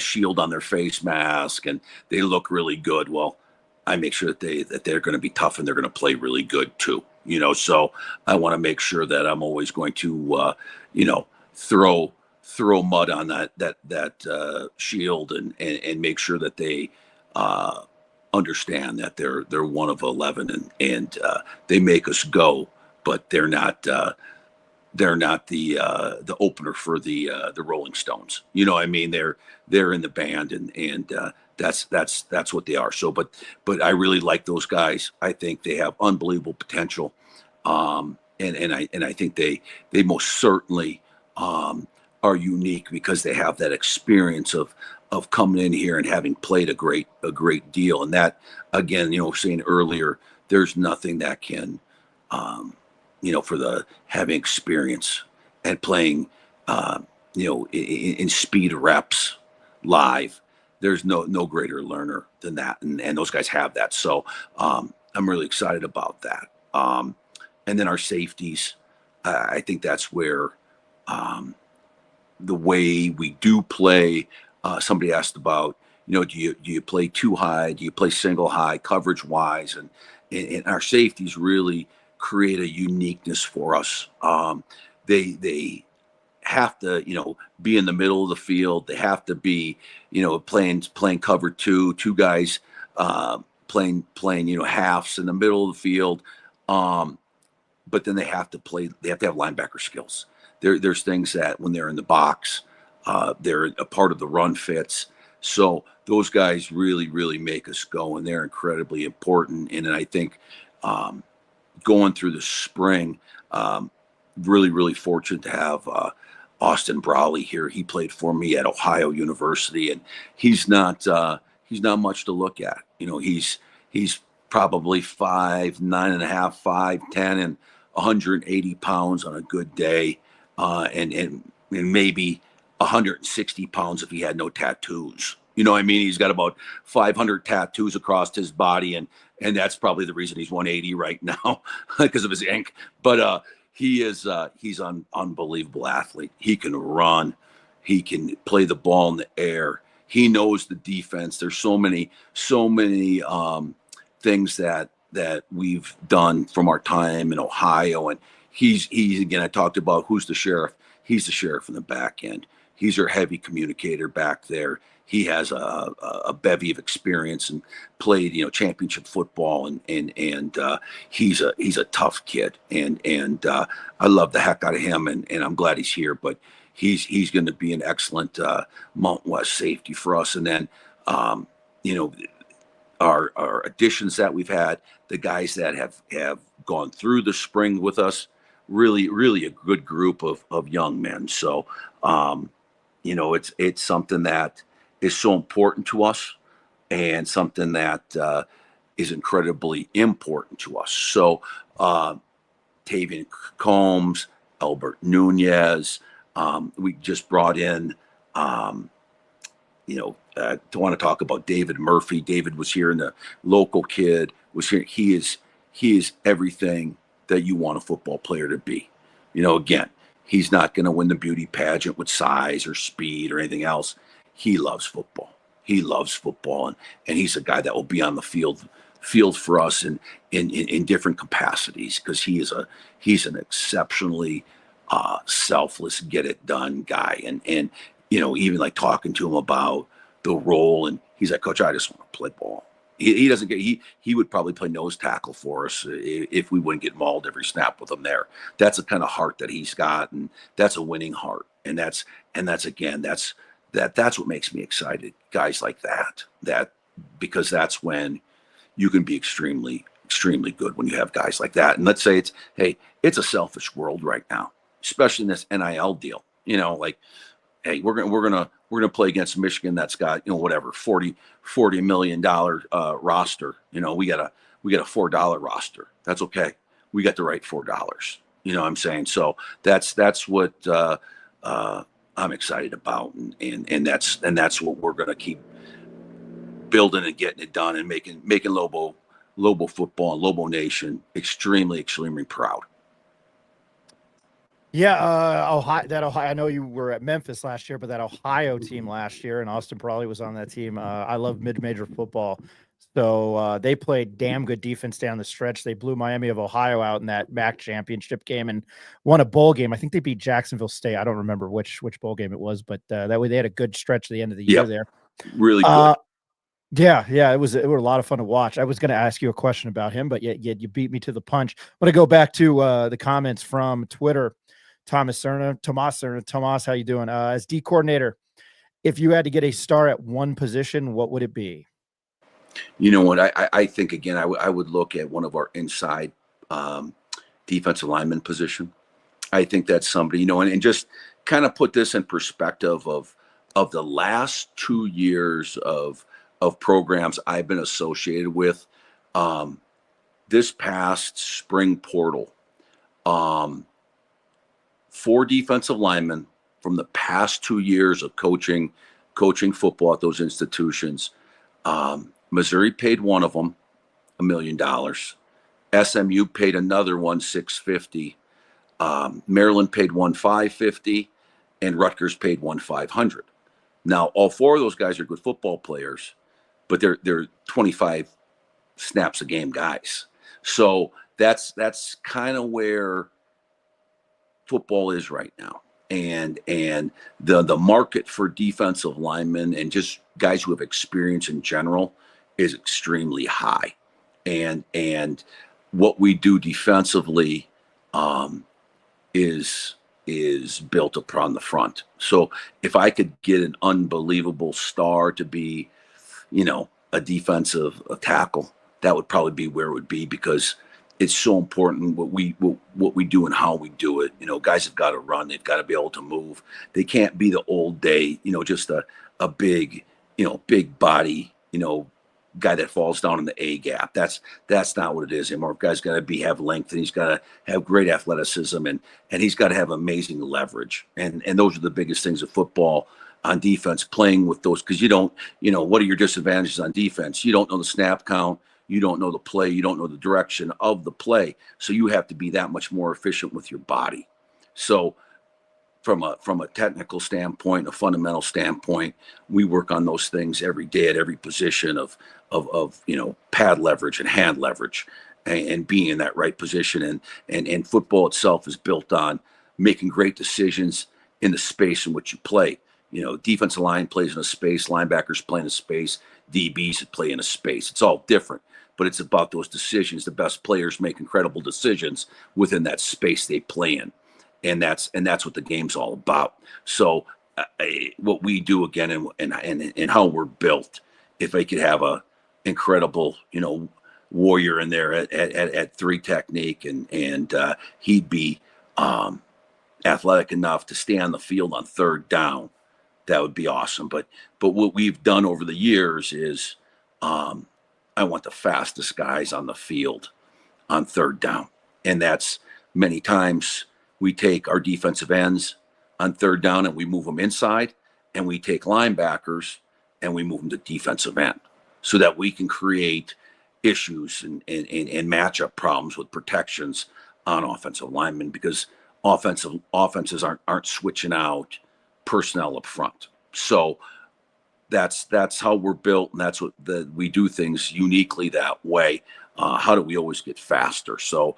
shield on their face mask and they look really good. Well, I make sure that they're going to be tough and they're going to play really good too. So I want to make sure that I'm always going to, throw mud on that shield and make sure that they understand that they're one of 11 and they make us go, but they're not the opener for the Rolling Stones. They're in the band and that's what they are. So, but I really like those guys. I think they have unbelievable potential. And I think they most certainly are unique because they have that experience of of coming in here and having played a great deal. And that, again, saying earlier, there's nothing that can, for the having experience and playing, in speed reps live. There's no greater learner than that, and those guys have that. So I'm really excited about that. And then our safeties, I think that's where the way we do play. Somebody asked about, do you play too high? Do you play single high coverage wise? And our safeties really create a uniqueness for us. They have to, be in the middle of the field. They have to be, playing cover two guys, playing, halves in the middle of the field. But then they have to have linebacker skills. There's things that when they're in the box, they're a part of the run fits. So those guys really, really make us go, and they're incredibly important. And I think going through the spring, really, really fortunate to have Austin Brawley here. He played for me at Ohio University, and he's not much to look at. He's probably 5'9.5", 5'10", and 180 pounds on a good day, and maybe 160 pounds if he had no tattoos. You know what I mean? He's got about 500 tattoos across his body, and that's probably the reason he's 180 right now because of his ink. But he's an unbelievable athlete. He can run. He can play the ball in the air. He knows the defense. There's so many things that we've done from our time in Ohio. And he's again, I talked about who's the sheriff. He's the sheriff in the back end. He's our heavy communicator back there. He has a bevy of experience and played, championship football, and he's a tough kid, and I love the heck out of him, and I'm glad he's here. But he's going to be an excellent Mountain West safety for us. And then our additions that we've had, the guys that have gone through the spring with us, really, really a good group of young men. So it's something that is so important to us, and something that is incredibly important to us. So Tavian Combs, Albert Nunez, we just brought in, to want to talk about David Murphy. David was here, and the local kid was here. He is everything that you want a football player to be. Again, he's not going to win the beauty pageant with size or speed or anything else. He loves football. He loves football, and he's a guy that will be on the field for us in different capacities, because he's an exceptionally selfless, get it done guy. And even like talking to him about the role, and he's like, Coach, I just want to play ball. He doesn't get, he would probably play nose tackle for us if we wouldn't get mauled every snap with him there. That's the kind of heart that he's got, and that's a winning heart. And that's what makes me excited. Guys like that, because that's when you can be extremely, extremely good, when you have guys like that. And let's say it's a selfish world right now, especially in this NIL deal. Hey, we're gonna play against Michigan that's got $40 million roster. We got a $4 roster. That's okay. We got the right $4. You know what I'm saying? So that's what I'm excited about, and that's what we're gonna keep building and getting it done, and making Lobo Football and Lobo Nation extremely, extremely proud. Yeah, Ohio. I know you were at Memphis last year, but that Ohio team last year, and Austin probably was on that team. I love mid-major football, so they played damn good defense down the stretch. They blew Miami of Ohio out in that MAC championship game and won a bowl game. I think they beat Jacksonville State. I don't remember which bowl game it was, but that way they had a good stretch at the end of the year there. Really good. Yeah, it was a lot of fun to watch. I was going to ask you a question about him, but yet you beat me to the punch. I'm going to go back to the comments from Twitter. Tomas Cerna, how you doing? As D coordinator, if you had to get a star at one position, what would it be? You know what? I think, again, I would look at one of our inside defensive lineman position. I think that's somebody, and just kind of put this in perspective of of the last 2 years of programs I've been associated with, this past spring portal, 4 defensive linemen from the past 2 years of coaching football at those institutions. Missouri paid one of them $1 million. SMU paid another one $650. Maryland paid one $550, and Rutgers paid one $500. Now, all 4 of those guys are good football players, but they're 25 snaps a game guys. So that's kind of where football is right now. And the market for defensive linemen and just guys who have experience in general is extremely high. And what we do defensively is built upon the front. So if I could get an unbelievable star to be, a defensive tackle, that would probably be where it would be, because it's so important what we do and how we do it. Guys have got to run. They've got to be able to move. They can't be the old day, just a big, big body, guy that falls down in the A gap. That's not what it is anymore. Guy's got to have length, and he's got to have great athleticism, and he's got to have amazing leverage. And those are the biggest things of football on defense, playing with those, because what are your disadvantages on defense? You don't know the snap count. You don't know the play. You don't know the direction of the play. So you have to be that much more efficient with your body. So from a technical standpoint, a fundamental standpoint, we work on those things every day at every position of pad leverage and hand leverage, and being in that right position. And football itself is built on making great decisions in the space in which you play. Defensive line plays in a space, linebackers play in a space, DBs play in a space. It's all different, but it's about those decisions. The best players make incredible decisions within that space they play in. And that's what the game's all about. So what we do again, and how we're built, if I could have a incredible, warrior in there at 3 technique, and he'd be athletic enough to stay on the field on 3rd down, that would be awesome. But what we've done over the years is I want the fastest guys on the field on 3rd down. And that's many times we take our defensive ends on 3rd down and we move them inside, and we take linebackers and we move them to defensive end, so that we can create issues and matchup problems with protections on offensive linemen, because offenses aren't switching out personnel up front. So that's how we're built, and that's what we do things uniquely that way. How do we always get faster? So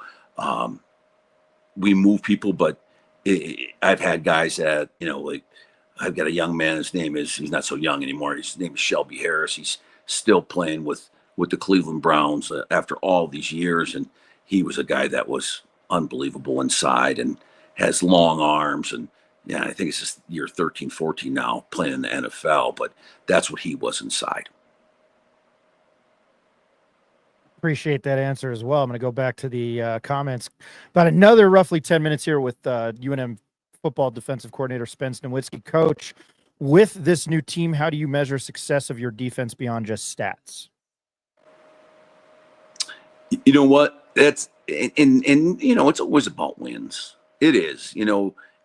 we move people, but I've had guys that, like I've got a young man, he's not so young anymore. His name is Shelby Harris. He's still playing with the Cleveland Browns after all these years. And he was a guy that was unbelievable inside and has long arms. And yeah, I think it's just year 13, 14 now, playing in the NFL, but that's what he was inside. Appreciate that answer as well. I'm going to go back to the comments. About another roughly 10 minutes here with UNM football defensive coordinator Spence Nowinsky. Coach, with this new team, how do you measure success of your defense beyond just stats? You know what? That's it's always about wins. It is.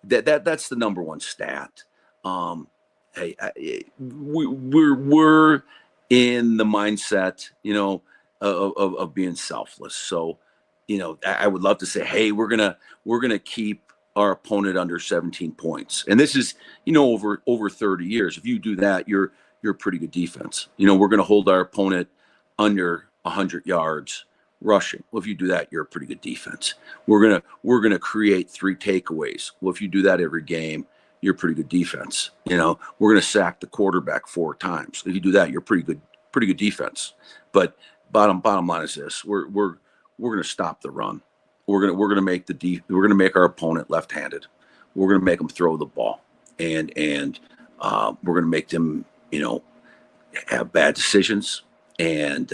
That's the number one stat. Hey, we're in the mindset, of being selfless. So, I would love to say, hey, we're gonna keep our opponent under 17 points. And this is, over 30 years. If you do that, you're a pretty good defense. We're gonna hold our opponent under 100 yards rushing. Well, if you do that, you're a pretty good defense. We're gonna create 3 takeaways. Well, if you do that every game, you're a pretty good defense. We're gonna sack the quarterback 4 times. If you do that, you're pretty good defense. But bottom line is this: we're gonna stop the run. We're gonna make our opponent left-handed. We're gonna make them throw the ball, and we're gonna make them have bad decisions and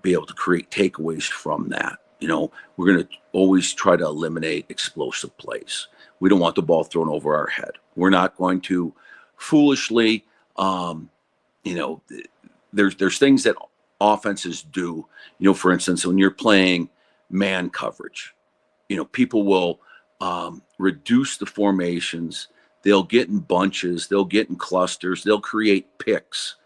be able to create takeaways from that. We're going to always try to eliminate explosive plays. We don't want the ball thrown over our head. We're not going to foolishly, you know, there's things that offenses do. You know, for instance, when you're playing man coverage, you know, people will reduce the formations. They'll get in bunches. They'll get in clusters. They'll create picks.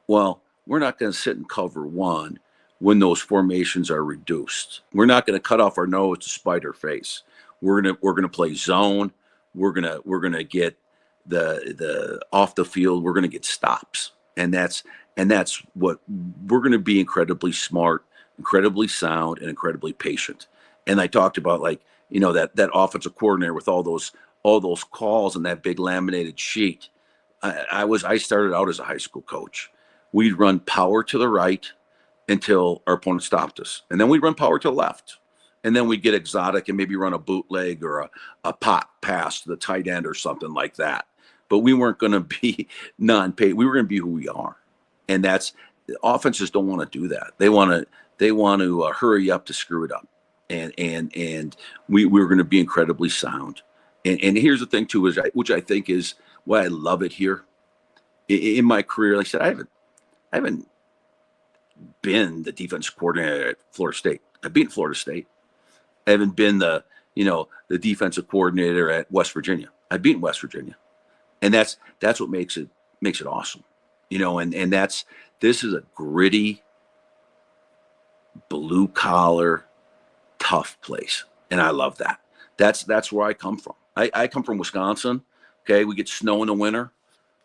Well, we're not going to sit in cover one when those formations are reduced. We're not going to cut off our nose to spite our face. We're gonna play zone. We're gonna get the off the field. We're gonna get stops, and that's what we're gonna be. Incredibly smart, incredibly sound, and incredibly patient. And I talked about, like, you know, that offensive coordinator with all those calls and that big laminated sheet. I started out as a high school coach. We'd run power to the right until our opponent stopped us, and then we'd run power to the left. And then we'd get exotic and maybe run a bootleg or a pop pass to the tight end or something like that. But we weren't going to be non-paid. We were going to be who we are. And that's, offenses don't want to do that. They want to hurry up to screw it up. And we were going to be incredibly sound. And here's the thing too, which I think is why I love it here. In my career, like I said, I haven't been the defense coordinator at Florida State. I've been at Florida State. I haven't been the defensive coordinator at West Virginia. I've beaten West Virginia, and that's what makes it awesome, you know. And this is a gritty, blue collar, tough place, and I love that. That's where I come from. I come from Wisconsin. Okay, we get snow in the winter,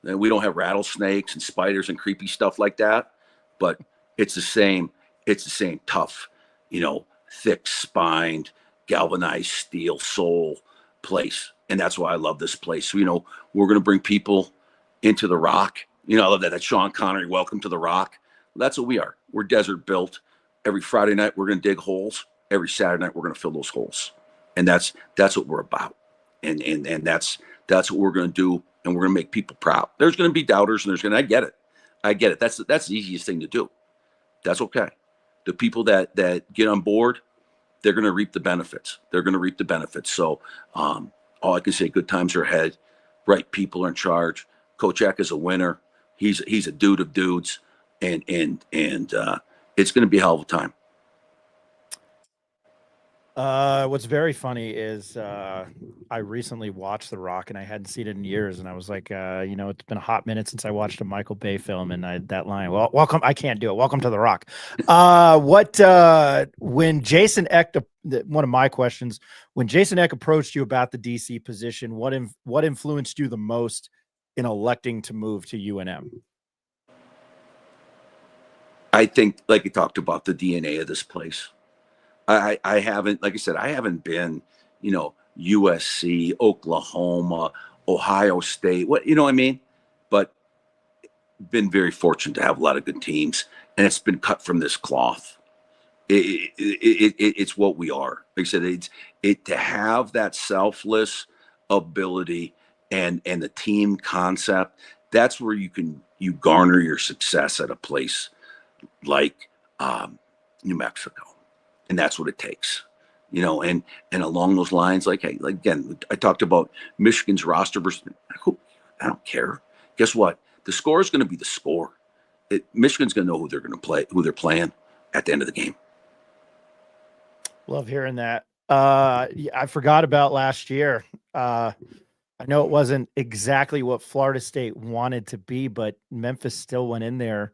and we don't have rattlesnakes and spiders and creepy stuff like that, but it's the same. It's the same tough, you know, thick-spined, galvanized steel soul place. And that's why I love this place. So, you know, we're going to bring people into the Rock. You know, I love that Sean Connery, welcome to the Rock. That's what we are. We're desert built. Every Friday night, we're going to dig holes. Every Saturday night, we're going to fill those holes. And that's what we're about. And that's what we're going to do. And we're going to make people proud. There's going to be doubters, and I get it. That's the easiest thing to do. That's okay. The people that get on board, they're going to reap the benefits. So all I can say, good times are ahead. Right people are in charge. Coach Eck is a winner. He's a dude of dudes, and it's going to be a hell of a time. What's very funny is I recently watched The Rock, and I hadn't seen it in years, and I was like, you know, it's been a hot minute since I watched a Michael Bay film, and that line, well, welcome, I can't do it. Welcome to The Rock. When Jason Eck, one of my questions, when Jason Eck approached you about the DC position, what influenced you the most in electing to move to UNM? I think, like you talked about, the DNA of this place. I haven't, like I said, I haven't been, you know, USC, Oklahoma, Ohio State, you know what I mean? But been very fortunate to have a lot of good teams, and it's been cut from this cloth. It's what we are. Like I said, to have that selfless ability and the team concept, that's where you garner your success at a place like New Mexico. And that's what it takes, you know, and along those lines, like, hey, like, again, I talked about Michigan's roster versus, I don't care. Guess what? The score is going to be the score. Michigan's going to know who they're going to play, who they're playing at the end of the game. Love hearing that. I forgot about last year. I know it wasn't exactly what Florida State wanted to be, but Memphis still went in there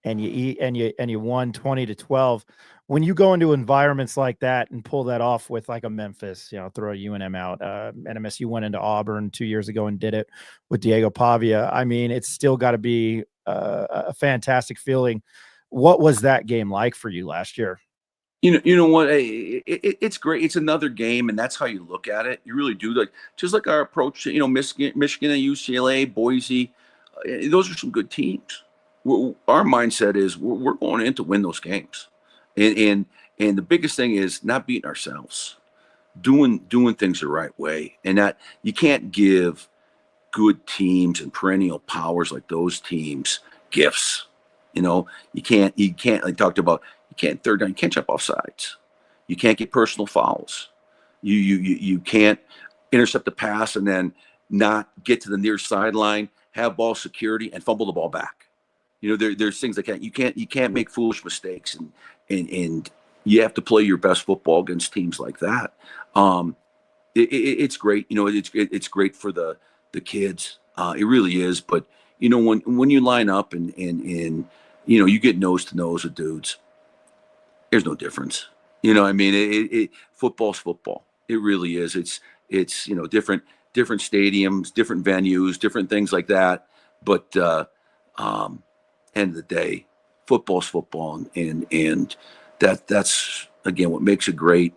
and you won 20-12. When you go into environments like that and pull that off with like a Memphis, you know, throw a UNM out, NMSU went into Auburn 2 years ago and did it with Diego Pavia. I mean, it's still got to be a fantastic feeling. What was that game like for you last year? You know what? It's great. It's another game, and that's how you look at it. You really do, like, just like our approach to, you know, Michigan and UCLA, Boise. Those are some good teams. Our mindset is we're going in to win those games. And the biggest thing is not beating ourselves, doing things the right way. And that you can't give good teams and perennial powers like those teams gifts. You know, you can't, like talked about, you can't third down, you can't jump off sides. You can't get personal fouls. You can't intercept the pass and then not get to the near sideline, have ball security, and fumble the ball back. There's things that you can't make foolish mistakes, and you have to play your best football against teams like that. It's great. It's great for the kids. It really is. But when you line up and you get nose to nose with dudes, there's no difference. I mean, football's football. It really is. It's different stadiums, different venues, different things like that. But end of the day, football's football, and that's again what makes it great.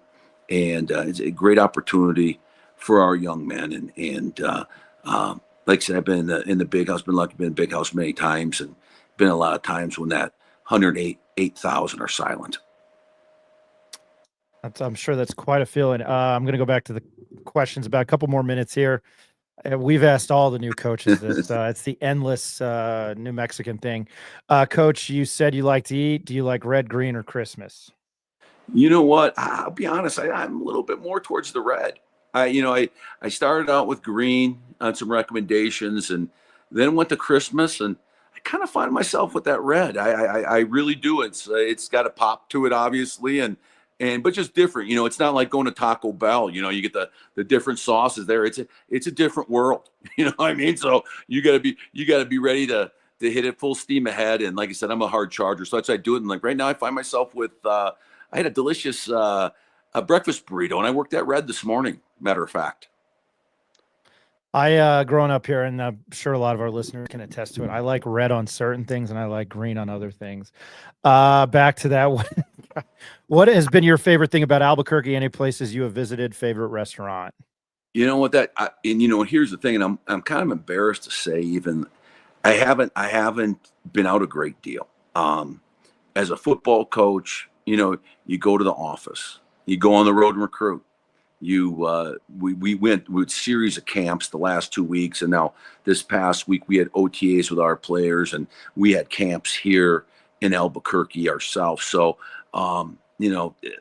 And it's a great opportunity for our young men. And like I said, I've been in the big house, been lucky to be in the big house many times, and been a lot of times when that 108,000 are silent. I'm sure that's quite a feeling. I'm going to go back to the questions about a couple more minutes here. We've asked all the new coaches this. It's the endless New Mexican thing. Coach, you said you like to eat. Do you like red, green, or Christmas? You know what? I'll be honest. I'm a little bit more towards the red. I started out with green on some recommendations, and then went to Christmas, and I kind of find myself with that red. I really do. It's got a pop to it, obviously, but just different. It's not like going to Taco Bell. You get the different sauces there. It's a different world. You know what I mean? So you gotta be ready to hit it full steam ahead. And like I said, I'm a hard charger, so that's why I do it. And like right now, I find myself with I had a delicious a breakfast burrito, and I worked that red this morning. Matter of fact. Growing up here, and I'm sure a lot of our listeners can attest to it, I like red on certain things and I like green on other things. Back to that. What has been your favorite thing about Albuquerque? Any places you have visited? Favorite restaurant? You know what here's the thing, and I'm kind of embarrassed to say, even I haven't been out a great deal. As a football coach, you go to the office, you go on the road and recruit. We went with series of camps the last 2 weeks, and now this past week we had OTAs with our players, and we had camps here in Albuquerque ourselves. So a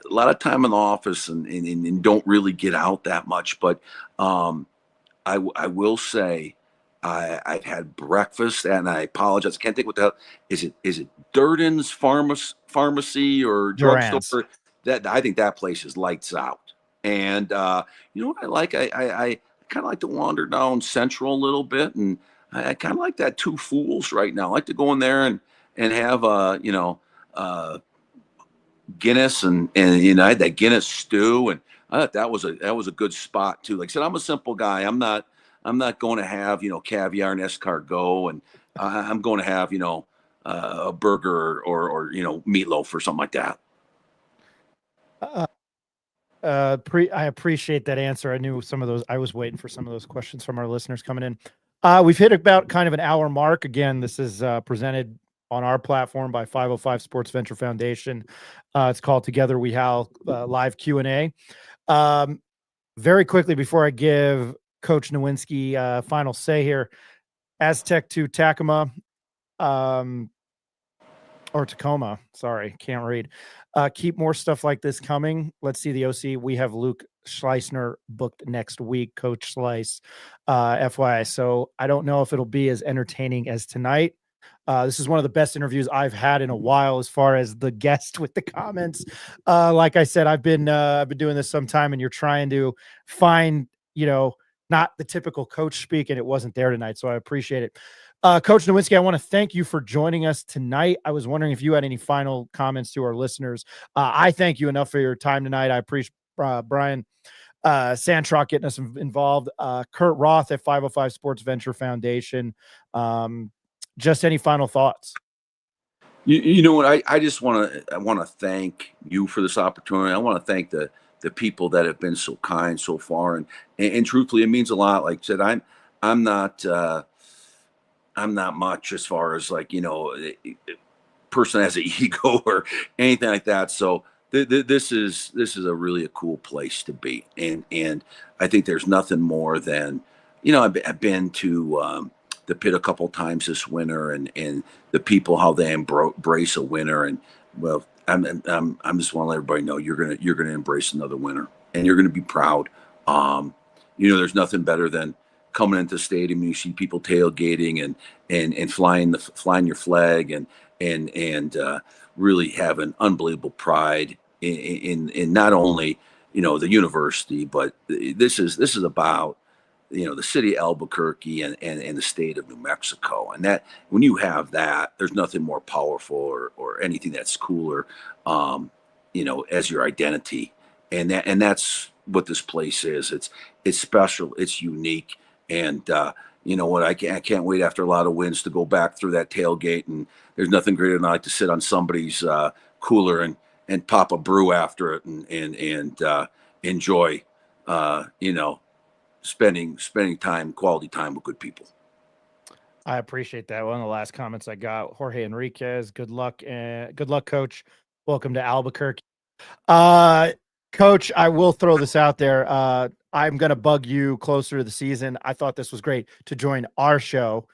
lot of time in the office and don't really get out that much. But I will say I've had breakfast, and I apologize, I can't think what the hell is it Durden's pharmacy or drugstore? That I think that place is lights out. And you know what I like? I kind of like to wander down Central a little bit, and I kind of like that Two Fools right now. I like to go in there and have Guinness and I had that Guinness stew, and I thought that was a good spot too. Like I said, I'm a simple guy. I'm not going to have caviar and escargot, and I'm going to have a burger or meatloaf or something like that. I appreciate that answer. I knew some of those. I was waiting for some of those questions from our listeners coming in. We've hit about kind of an hour mark. Again, this is presented on our platform by 505 Sports Venture Foundation. It's called Together We Howl, live Q&A. Very quickly, before I give Coach Nowinsky final say here, Aztec to Tacoma, or Tacoma. Sorry, can't read. Keep more stuff like this coming. Let's see the OC. We have Luke Schleisner booked next week, Coach Slice, FYI. So I don't know if it'll be as entertaining as tonight. This is one of the best interviews I've had in a while, as far as the guest with the comments. Like I said, I've been doing this some time, and you're trying to find, not the typical coach speak, and it wasn't there tonight. So I appreciate it. Coach Nowinsky, I want to thank you for joining us tonight. I was wondering if you had any final comments to our listeners. I thank you enough for your time tonight. I appreciate Brian Santrock getting us involved. Kurt Roth at 505 Sports Venture Foundation. Just any final thoughts? You know what? I just want to thank you for this opportunity. I want to thank the people that have been so kind so far, and truthfully, it means a lot. Like I said, I'm not much as far as person has an ego or anything like that. So this is a cool place to be, and I think there's nothing more than I've been to the pit a couple times this winter, and the people, how they embrace a winner, and well, I'm just want to let everybody know you're gonna embrace another winner, and you're gonna be proud. There's nothing better than coming into the stadium, you see people tailgating and flying your flag and really having unbelievable pride in not only, you know, the university, but this is about, you know, the city of Albuquerque and the state of New Mexico. And that, when you have that, there's nothing more powerful or anything that's cooler, you know, as your identity. And that's what this place is. It's special. It's unique. And, you know what, I can't wait after a lot of wins to go back through that tailgate. And there's nothing greater than I like to sit on somebody's cooler and pop a brew after it and enjoy, you know, spending time, quality time with good people. I appreciate that. One of the last comments I got, Jorge Enriquez, good luck, coach. Welcome to Albuquerque. Coach, I will throw this out there. I'm going to bug you closer to the season. I thought this was great to join our show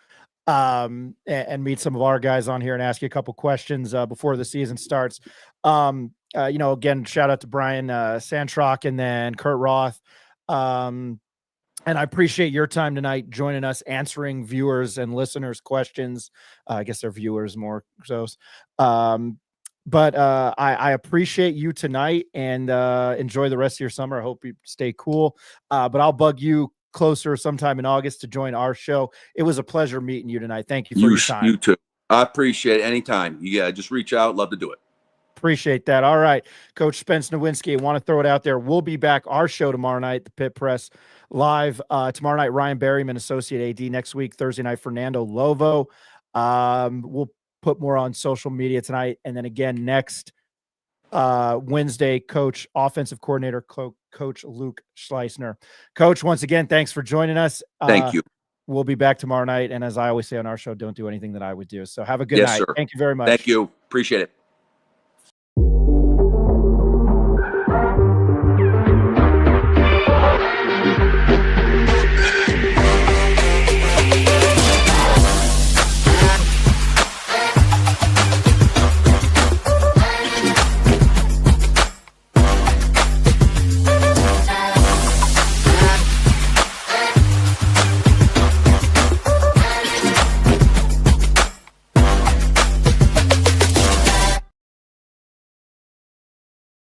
and meet some of our guys on here and ask you a couple questions before the season starts. You know, again, shout out to Brian Santrock and then Kurt Roth. And I appreciate your time tonight joining us, answering viewers and listeners' questions. I guess they're viewers more so. But I appreciate you tonight and enjoy the rest of your summer. I hope you stay cool. But I'll bug you closer sometime in August to join our show. It was a pleasure meeting you tonight. Thank you for your time. You too. I appreciate it. Anytime. Yeah, just reach out. Love to do it. Appreciate that. All right, Coach Spence Nowinsky, I want to throw it out there. We'll be back our show tomorrow night, the Pit Press live. Tomorrow night, Ryan Berryman, Associate AD. Next week, Thursday night, Fernando Lovo. We'll put more on social media tonight. And then again, next Wednesday, Coach, Offensive Coordinator, Coach Luke Schleisner. Coach, once again, thanks for joining us. Thank you. We'll be back tomorrow night. And as I always say on our show, don't do anything that I would do. So have a good night. Sir. Thank you very much. Thank you. Appreciate it.